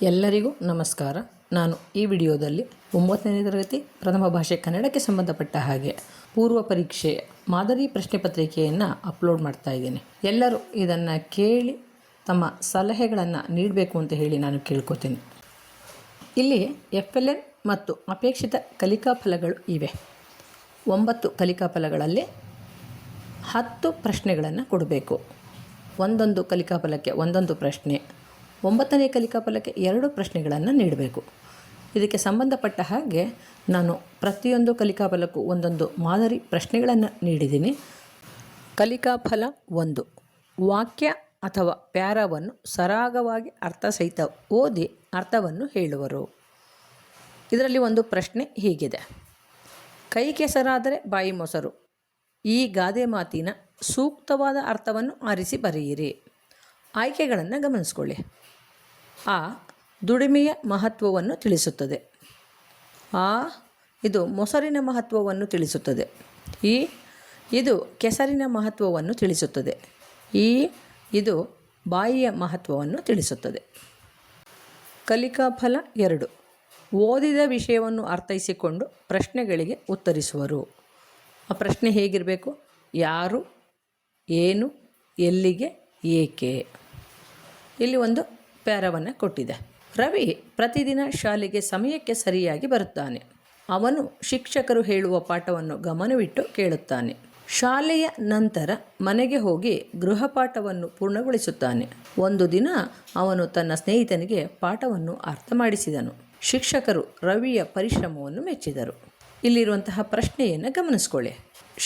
ಎಲ್ಲರಿಗೂ ನಮಸ್ಕಾರ. ನಾನು ಈ ವಿಡಿಯೋದಲ್ಲಿ 9ನೇ ತರಗತಿ ಪ್ರಥಮ ಭಾಷೆ ಕನ್ನಡಕ್ಕೆ ಸಂಬಂಧಪಟ್ಟ ಹಾಗೆ ಪೂರ್ವ ಪರೀಕ್ಷೆ ಮಾದರಿ ಪ್ರಶ್ನೆ ಪತ್ರಿಕೆಯನ್ನು ಅಪ್ಲೋಡ್ ಮಾಡ್ತಾ ಇದ್ದೇನೆ. ಎಲ್ಲರೂ ಇದನ್ನು ಕೇಳಿ ತಮ್ಮ ಸಲಹೆಗಳನ್ನು ನೀಡಬೇಕು ಅಂತ ಹೇಳಿ ನಾನು ಕೇಳ್ಕೊತೀನಿ. ಇಲ್ಲಿ FLN ಮತ್ತು ಅಪೇಕ್ಷಿತ ಕಲಿಕಾ ಫಲಗಳು ಇವೆ. 9 ಕಲಿಕಾ ಫಲಗಳಲ್ಲಿ 10 ಪ್ರಶ್ನೆಗಳನ್ನು ಕೊಡಬೇಕು. ಒಂದೊಂದು ಕಲಿಕಾ ಫಲಕ್ಕೆ ಒಂದೊಂದು ಪ್ರಶ್ನೆ, 9ನೇ ಕಲಿಕಾ ಫಲಕ್ಕೆ 2 ಪ್ರಶ್ನೆಗಳನ್ನು ನೀಡಬೇಕು. ಇದಕ್ಕೆ ಸಂಬಂಧಪಟ್ಟ ಹಾಗೆ ನಾನು ಪ್ರತಿಯೊಂದು ಕಲಿಕಾ ಫಲಕ್ಕೂ ಒಂದೊಂದು ಮಾದರಿ ಪ್ರಶ್ನೆಗಳನ್ನು ನೀಡಿದ್ದೀನಿ. ಕಲಿಕಾ ಫಲ 1, ವಾಕ್ಯ ಅಥವಾ ಪ್ಯಾರಾವನ್ನು ಸರಾಗವಾಗಿ ಅರ್ಥಸಹಿತ ಓದಿ ಅರ್ಥವನ್ನು ಹೇಳುವರು. ಇದರಲ್ಲಿ ಒಂದು ಪ್ರಶ್ನೆ ಹೀಗಿದೆ: ಕೈ ಕೆಸರಾದರೆ ಬಾಯಿ ಮೊಸರು, ಈ ಗಾದೆ ಮಾತಿನ ಸೂಕ್ತವಾದ ಅರ್ಥವನ್ನು ಆರಿಸಿ ಬರೆಯಿರಿ. ಆಯ್ಕೆಗಳನ್ನು ಗಮನಿಸ್ಕೊಳ್ಳಿ. ಆ, ದುಡಿಮೆಯ ಮಹತ್ವವನ್ನು ತಿಳಿಸುತ್ತದೆ. ಆ, ಇದು ಮೊಸರಿನ ಮಹತ್ವವನ್ನು ತಿಳಿಸುತ್ತದೆ. ಈ, ಇದು ಕೆಸರಿನ ಮಹತ್ವವನ್ನು ತಿಳಿಸುತ್ತದೆ. ಈ, ಇದು ಬಾಯಿಯ ಮಹತ್ವವನ್ನು ತಿಳಿಸುತ್ತದೆ. ಕಲಿಕಾ ಫಲ 2, ಓದಿದ ವಿಷಯವನ್ನು ಅರ್ಥೈಸಿಕೊಂಡು ಪ್ರಶ್ನೆಗಳಿಗೆ ಉತ್ತರಿಸುವರು. ಆ ಪ್ರಶ್ನೆ ಹೇಗಿರಬೇಕು? ಯಾರು, ಏನು, ಎಲ್ಲಿಗೆ, ಏಕೆ. ಇಲ್ಲಿ ಒಂದು ಪ್ಯಾರವನ್ನು ಕೊಟ್ಟಿದೆ. ರವಿ ಪ್ರತಿದಿನ ಶಾಲೆಗೆ ಸಮಯಕ್ಕೆ ಸರಿಯಾಗಿ ಬರುತ್ತಾನೆ. ಅವನು ಶಿಕ್ಷಕರು ಹೇಳುವ ಪಾಠವನ್ನು ಗಮನವಿಟ್ಟು ಕೇಳುತ್ತಾನೆ. ಶಾಲೆಯ ನಂತರ ಮನೆಗೆ ಹೋಗಿ ಗೃಹಪಾಠವನ್ನು ಪೂರ್ಣಗೊಳಿಸುತ್ತಾನೆ. ಒಂದು ದಿನ ಅವನು ತನ್ನ ಸ್ನೇಹಿತನಿಗೆ ಪಾಠವನ್ನು ಅರ್ಥ ಮಾಡಿಸಿದನು. ಶಿಕ್ಷಕರು ರವಿಯ ಪರಿಶ್ರಮವನ್ನು ಮೆಚ್ಚಿದರು. ಇಲ್ಲಿರುವಂತಹ ಪ್ರಶ್ನೆಯನ್ನು ಗಮನಿಸ್ಕೊಳ್ಳಿ.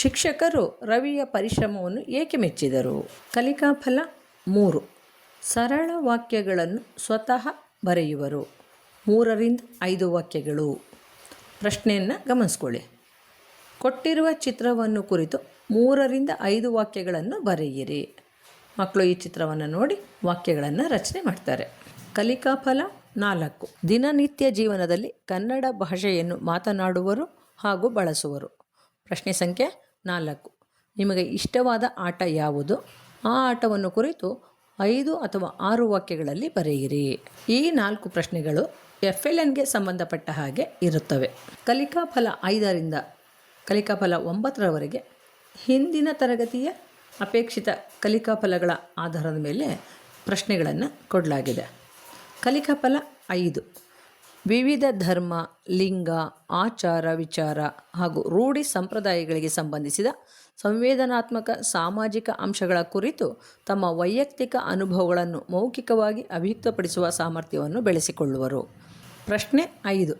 ಶಿಕ್ಷಕರು ರವಿಯ ಪರಿಶ್ರಮವನ್ನು ಏಕೆ ಮೆಚ್ಚಿದರು? ಕಲಿಕಾ ಫಲ 3, ಸರಳ ವಾಕ್ಯಗಳನ್ನು ಸ್ವತಃ ಬರೆಯುವರು. 3ರಿಂದ 5 ವಾಕ್ಯಗಳು. ಪ್ರಶ್ನೆಯನ್ನು ಗಮನಿಸ್ಕೊಳ್ಳಿ. ಕೊಟ್ಟಿರುವ ಚಿತ್ರವನ್ನು ಕುರಿತು 3ರಿಂದ 5 ವಾಕ್ಯಗಳನ್ನು ಬರೆಯಿರಿ. ಮಕ್ಕಳು ಈ ಚಿತ್ರವನ್ನು ನೋಡಿ ವಾಕ್ಯಗಳನ್ನು ರಚನೆ ಮಾಡ್ತಾರೆ. ಕಲಿಕಾ ಫಲ 4, ದಿನನಿತ್ಯ ಜೀವನದಲ್ಲಿ ಕನ್ನಡ ಭಾಷೆಯನ್ನು ಮಾತನಾಡುವರು ಹಾಗೂ ಬಳಸುವರು. ಪ್ರಶ್ನೆ ಸಂಖ್ಯೆ 4, ನಿಮಗೆ ಇಷ್ಟವಾದ ಆಟ ಯಾವುದು? ಆ ಆಟವನ್ನು ಕುರಿತು 5 ಅಥವಾ 6 ವಾಕ್ಯಗಳಲ್ಲಿ ಬರೆಯಿರಿ. ಈ 4 ಪ್ರಶ್ನೆಗಳು FLNಗೆ ಸಂಬಂಧಪಟ್ಟ ಹಾಗೆ ಇರುತ್ತವೆ. ಕಲಿಕಾ ಫಲ 5ರಿಂದ ಕಲಿಕಾ ಫಲ 9ರವರೆಗೆ ಹಿಂದಿನ ತರಗತಿಯ ಅಪೇಕ್ಷಿತ ಕಲಿಕಾ ಫಲಗಳ ಆಧಾರದ ಮೇಲೆ ಪ್ರಶ್ನೆಗಳನ್ನು ಕೊಡಲಾಗಿದೆ. ಕಲಿಕಾ ಫಲ 5, ವಿವಿಧ ಧರ್ಮ, ಲಿಂಗ, ಆಚಾರ, ವಿಚಾರ ಹಾಗೂ ರೂಢಿ ಸಂಪ್ರದಾಯಗಳಿಗೆ ಸಂಬಂಧಿಸಿದ ಸಂವೇದನಾತ್ಮಕ ಸಾಮಾಜಿಕ ಅಂಶಗಳ ಕುರಿತು ತಮ್ಮ ವೈಯಕ್ತಿಕ ಅನುಭವಗಳನ್ನು ಮೌಖಿಕವಾಗಿ ಅಭಿವ್ಯಕ್ತಪಡಿಸುವ ಸಾಮರ್ಥ್ಯವನ್ನು ಬೆಳೆಸಿಕೊಳ್ಳುವರು. ಪ್ರಶ್ನೆ 5,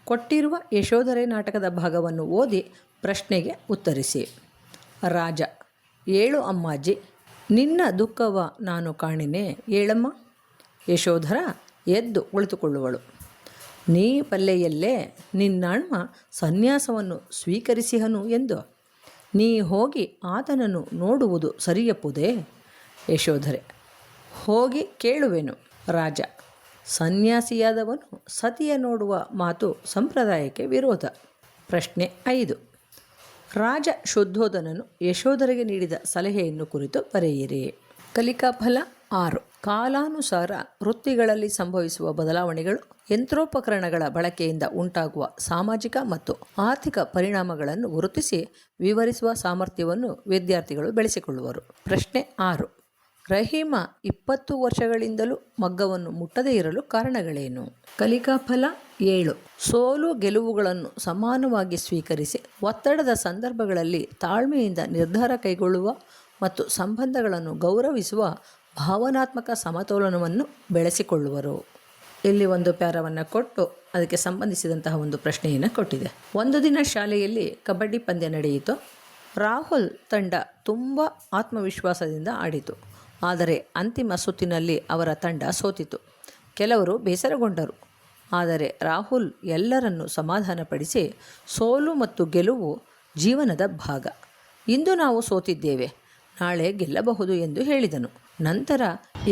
ಕೊಟ್ಟಿರುವ ಯಶೋಧರೆ ನಾಟಕದ ಭಾಗವನ್ನು ಓದಿ ಪ್ರಶ್ನೆಗೆ ಉತ್ತರಿಸಿ. ರಾಜ: ಏಳು ಅಮ್ಮಾಜಿ, ನಿನ್ನ ದುಃಖವ ನಾನು ಕಾಣೆನೆ, ಏಳಮ್ಮ. ಯಶೋಧರ ಎದ್ದು ಕುಳಿತುಕೊಳ್ಳುವಳು. ನೀ ಪಲ್ಲೆಯಲ್ಲೇ ನಿನ್ನಣ್ಣ ಸನ್ಯಾಸವನ್ನು ಸ್ವೀಕರಿಸಿಹನು ಎಂದು ನೀ ಹೋಗಿ ಆತನನ್ನು ನೋಡುವುದು ಸರಿಯಪ್ಪುದೇ? ಯಶೋಧರೆ: ಹೋಗಿ ಕೇಳುವೆನು. ರಾಜ: ಸನ್ಯಾಸಿಯಾದವನು ಸತಿಯ ನೋಡುವ ಮಾತು ಸಂಪ್ರದಾಯಕ್ಕೆ ವಿರೋಧ. ಪ್ರಶ್ನೆ 5, ರಾಜ ಶುದ್ಧೋಧನನು ಯಶೋಧರೆಗೆ ನೀಡಿದ ಸಲಹೆಯನ್ನು ಕುರಿತು ಬರೆಯಿರಿ. ಕಲಿಕಾ ಫಲ 6, ಕಾಲಾನುಸಾರ ವೃತ್ತಿಗಳಲ್ಲಿ ಸಂಭವಿಸುವ ಬದಲಾವಣೆಗಳು, ಯಂತ್ರೋಪಕರಣಗಳ ಬಳಕೆಯಿಂದ ಉಂಟಾಗುವ ಸಾಮಾಜಿಕ ಮತ್ತು ಆರ್ಥಿಕ ಪರಿಣಾಮಗಳನ್ನು ಗುರುತಿಸಿ ವಿವರಿಸುವ ಸಾಮರ್ಥ್ಯವನ್ನು ವಿದ್ಯಾರ್ಥಿಗಳು ಬೆಳೆಸಿಕೊಳ್ಳುವರು. ಪ್ರಶ್ನೆ 6, ರಹೀಮ 20 ವರ್ಷಗಳಿಂದಲೂ ಮಗ್ಗವನ್ನು ಮುಟ್ಟದೇ ಇರಲು ಕಾರಣಗಳೇನು? ಕಲಿಕಾ ಫಲ 7, ಸೋಲು ಗೆಲುವುಗಳನ್ನು ಸಮಾನವಾಗಿ ಸ್ವೀಕರಿಸಿ ಒತ್ತಡದ ಸಂದರ್ಭಗಳಲ್ಲಿ ತಾಳ್ಮೆಯಿಂದ ನಿರ್ಧಾರ ಕೈಗೊಳ್ಳುವ ಮತ್ತು ಸಂಬಂಧಗಳನ್ನು ಗೌರವಿಸುವ ಭಾವನಾತ್ಮಕ ಸಮತೋಲನವನ್ನು ಬೆಳೆಸಿಕೊಳ್ಳುವರು. ಇಲ್ಲಿ ಒಂದು ಪ್ಯಾರವನ್ನು ಕೊಟ್ಟು ಅದಕ್ಕೆ ಸಂಬಂಧಿಸಿದಂತಹ ಒಂದು ಪ್ರಶ್ನೆಯನ್ನು ಕೊಟ್ಟಿದೆ. ಒಂದು ದಿನ ಶಾಲೆಯಲ್ಲಿ ಕಬಡ್ಡಿ ಪಂದ್ಯ ನಡೆಯಿತು. ರಾಹುಲ್ ತಂಡ ತುಂಬ ಆತ್ಮವಿಶ್ವಾಸದಿಂದ ಆಡಿತು. ಆದರೆ ಅಂತಿಮ ಸುತ್ತಿನಲ್ಲಿ ಅವರ ತಂಡ ಸೋತಿತು. ಕೆಲವರು ಬೇಸರಗೊಂಡರು. ಆದರೆ ರಾಹುಲ್ ಎಲ್ಲರನ್ನೂ ಸಮಾಧಾನಪಡಿಸಿ, ಸೋಲು ಮತ್ತು ಗೆಲುವು ಜೀವನದ ಭಾಗ. ಇಂದು ನಾವು ಸೋತಿದ್ದೇವೆ, ನಾಳೆ ಗೆಲ್ಲಬಹುದು ಎಂದು ಹೇಳಿದನು. ನಂತರ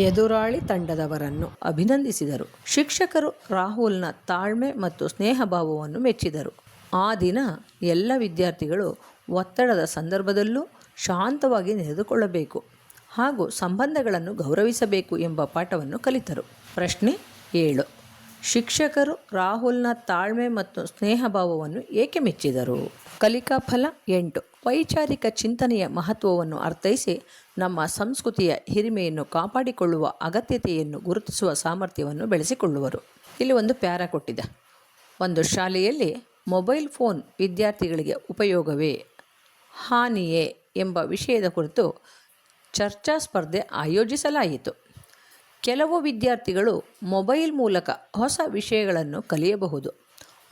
ಎದುರಾಳಿ ತಂಡದವರನ್ನು ಅಭಿನಂದಿಸಿದರು. ಶಿಕ್ಷಕರು ರಾಹುಲ್ನ ತಾಳ್ಮೆ ಮತ್ತು ಸ್ನೇಹಭಾವವನ್ನು ಮೆಚ್ಚಿದರು. ಆ ದಿನ ಎಲ್ಲ ವಿದ್ಯಾರ್ಥಿಗಳು ಒತ್ತಡದ ಸಂದರ್ಭದಲ್ಲೂ ಶಾಂತವಾಗಿ ನಡೆದುಕೊಳ್ಳಬೇಕು ಹಾಗೂ ಸಂಬಂಧಗಳನ್ನು ಗೌರವಿಸಬೇಕು ಎಂಬ ಪಾಠವನ್ನು ಕಲಿತರು. ಪ್ರಶ್ನೆ 7, ಶಿಕ್ಷಕರು ರಾಹುಲ್ನ ತಾಳ್ಮೆ ಮತ್ತು ಸ್ನೇಹಭಾವವನ್ನು ಏಕೆ ಮೆಚ್ಚಿದರು? ಕಲಿಕಾ ಫಲ 8. ವೈಚಾರಿಕ ಚಿಂತನೆಯ ಮಹತ್ವವನ್ನು ಅರ್ಥೈಸಿ ನಮ್ಮ ಸಂಸ್ಕೃತಿಯ ಹಿರಿಮೆಯನ್ನು ಕಾಪಾಡಿಕೊಳ್ಳುವ ಅಗತ್ಯತೆಯನ್ನು ಗುರುತಿಸುವ ಸಾಮರ್ಥ್ಯವನ್ನು ಬೆಳೆಸಿಕೊಳ್ಳುವರು. ಇಲ್ಲಿ ಒಂದು ಪ್ಯಾರ ಕೊಟ್ಟಿದೆ. ಒಂದು ಶಾಲೆಯಲ್ಲಿ ಮೊಬೈಲ್ ಫೋನ್ ವಿದ್ಯಾರ್ಥಿಗಳಿಗೆ ಉಪಯೋಗವೇ ಹಾನಿಯೇ ಎಂಬ ವಿಷಯದ ಕುರಿತು ಚರ್ಚಾ ಸ್ಪರ್ಧೆ ಆಯೋಜಿಸಲಾಯಿತು. ಕೆಲವು ವಿದ್ಯಾರ್ಥಿಗಳು ಮೊಬೈಲ್ ಮೂಲಕ ಹೊಸ ವಿಷಯಗಳನ್ನು ಕಲಿಯಬಹುದು,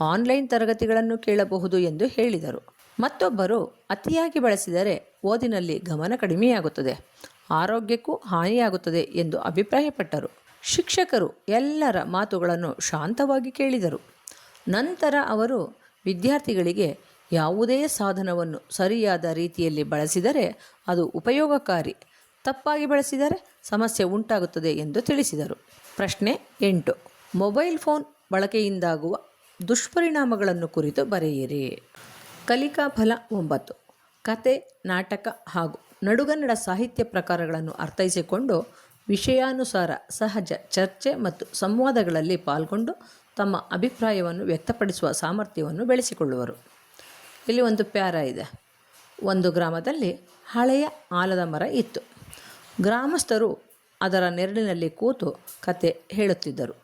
ಆನ್ಲೈನ್ ತರಗತಿಗಳನ್ನು ಕೇಳಬಹುದು ಎಂದು ಹೇಳಿದರು. ಮತ್ತೊಬ್ಬರು ಅತಿಯಾಗಿ ಬಳಸಿದರೆ ಓದಿನಲ್ಲಿ ಗಮನ ಕಡಿಮೆಯಾಗುತ್ತದೆ, ಆರೋಗ್ಯಕ್ಕೂ ಹಾನಿಯಾಗುತ್ತದೆ ಎಂದು ಅಭಿಪ್ರಾಯಪಟ್ಟರು. ಶಿಕ್ಷಕರು ಎಲ್ಲರ ಮಾತುಗಳನ್ನು ಶಾಂತವಾಗಿ ಕೇಳಿದರು. ನಂತರ ಅವರು ವಿದ್ಯಾರ್ಥಿಗಳಿಗೆ ಯಾವುದೇ ಸಾಧನವನ್ನು ಸರಿಯಾದ ರೀತಿಯಲ್ಲಿ ಬಳಸಿದರೆ ಅದು ಉಪಯೋಗಕಾರಿ, ತಪ್ಪಾಗಿ ಬಳಸಿದರೆ ಸಮಸ್ಯೆ ಉಂಟಾಗುತ್ತದೆ ಎಂದು ತಿಳಿಸಿದರು. ಪ್ರಶ್ನೆ 8. ಮೊಬೈಲ್ ಫೋನ್ ಬಳಕೆಯಿಂದಾಗುವ ದುಷ್ಪರಿಣಾಮಗಳನ್ನು ಕುರಿತು ಬರೆಯಿರಿ. ಕಲಿಕಾ ಫಲ 9. ಕತೆ, ನಾಟಕ ಹಾಗೂ ನಡುಗನ್ನಡ ಸಾಹಿತ್ಯ ಪ್ರಕಾರಗಳನ್ನು ಅರ್ಥೈಸಿಕೊಂಡು ವಿಷಯಾನುಸಾರ ಸಹಜ ಚರ್ಚೆ ಮತ್ತು ಸಂವಾದಗಳಲ್ಲಿ ಪಾಲ್ಗೊಂಡು ತಮ್ಮ ಅಭಿಪ್ರಾಯವನ್ನು ವ್ಯಕ್ತಪಡಿಸುವ ಸಾಮರ್ಥ್ಯವನ್ನು ಬೆಳೆಸಿಕೊಳ್ಳುವರು. ಇಲ್ಲಿ ಒಂದು ಪ್ಯಾರ ಇದೆ. ಒಂದು ಗ್ರಾಮದಲ್ಲಿ ಹಳೆಯ ಆಲದ ಮರ ಇತ್ತು. ಗ್ರಾಮಸ್ಥರು ಅದರ ನೆರಳಿನಲ್ಲಿ ಕೂತು ಕತೆ ಹೇಳುತ್ತಿದ್ದರು.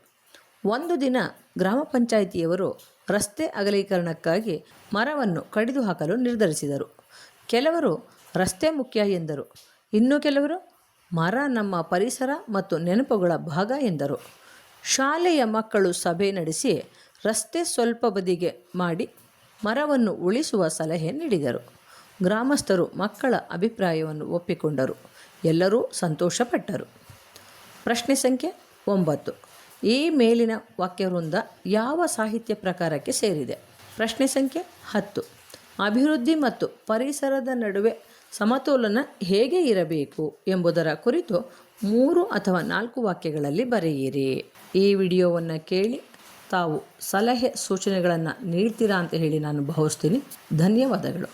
ಒಂದು ದಿನ ಗ್ರಾಮ ಪಂಚಾಯಿತಿಯವರು ರಸ್ತೆ ಅಗಲೀಕರಣಕ್ಕಾಗಿ ಮರವನ್ನು ಕಡಿದು ಹಾಕಲು ನಿರ್ಧರಿಸಿದರು. ಕೆಲವರು ರಸ್ತೆ ಮುಖ್ಯ ಎಂದರು, ಇನ್ನು ಕೆಲವರು ಮರ ನಮ್ಮ ಪರಿಸರ ಮತ್ತು ನೆನಪುಗಳ ಭಾಗ ಎಂದರು. ಶಾಲೆಯ ಮಕ್ಕಳು ಸಭೆ ನಡೆಸಿ ರಸ್ತೆ ಸ್ವಲ್ಪ ಬದಿಗೆ ಮಾಡಿ ಮರವನ್ನು ಉಳಿಸುವ ಸಲಹೆ ನೀಡಿದರು. ಗ್ರಾಮಸ್ಥರು ಮಕ್ಕಳ ಅಭಿಪ್ರಾಯವನ್ನು ಒಪ್ಪಿಕೊಂಡರು. ಎಲ್ಲರೂ ಸಂತೋಷಪಟ್ಟರು. ಪ್ರಶ್ನೆ ಸಂಖ್ಯೆ 9. ಈ ಮೇಲಿನ ವಾಕ್ಯವೃಂದ ಯಾವ ಸಾಹಿತ್ಯ ಪ್ರಕಾರಕ್ಕೆ ಸೇರಿದೆ? ಪ್ರಶ್ನೆ ಸಂಖ್ಯೆ 10. ಅಭಿವೃದ್ಧಿ ಮತ್ತು ಪರಿಸರದ ನಡುವೆ ಸಮತೋಲನ ಹೇಗೆ ಇರಬೇಕು ಎಂಬುದರ ಕುರಿತು 3 ಅಥವಾ 4 ವಾಕ್ಯಗಳಲ್ಲಿ ಬರೆಯಿರಿ. ಈ ವಿಡಿಯೋವನ್ನು ಕೇಳಿ ತಾವು ಸಲಹೆ ಸೂಚನೆಗಳನ್ನು ನೀಡ್ತೀರಾ ಅಂತ ಹೇಳಿ ನಾನು ಭಾವಿಸ್ತೀನಿ. ಧನ್ಯವಾದಗಳು.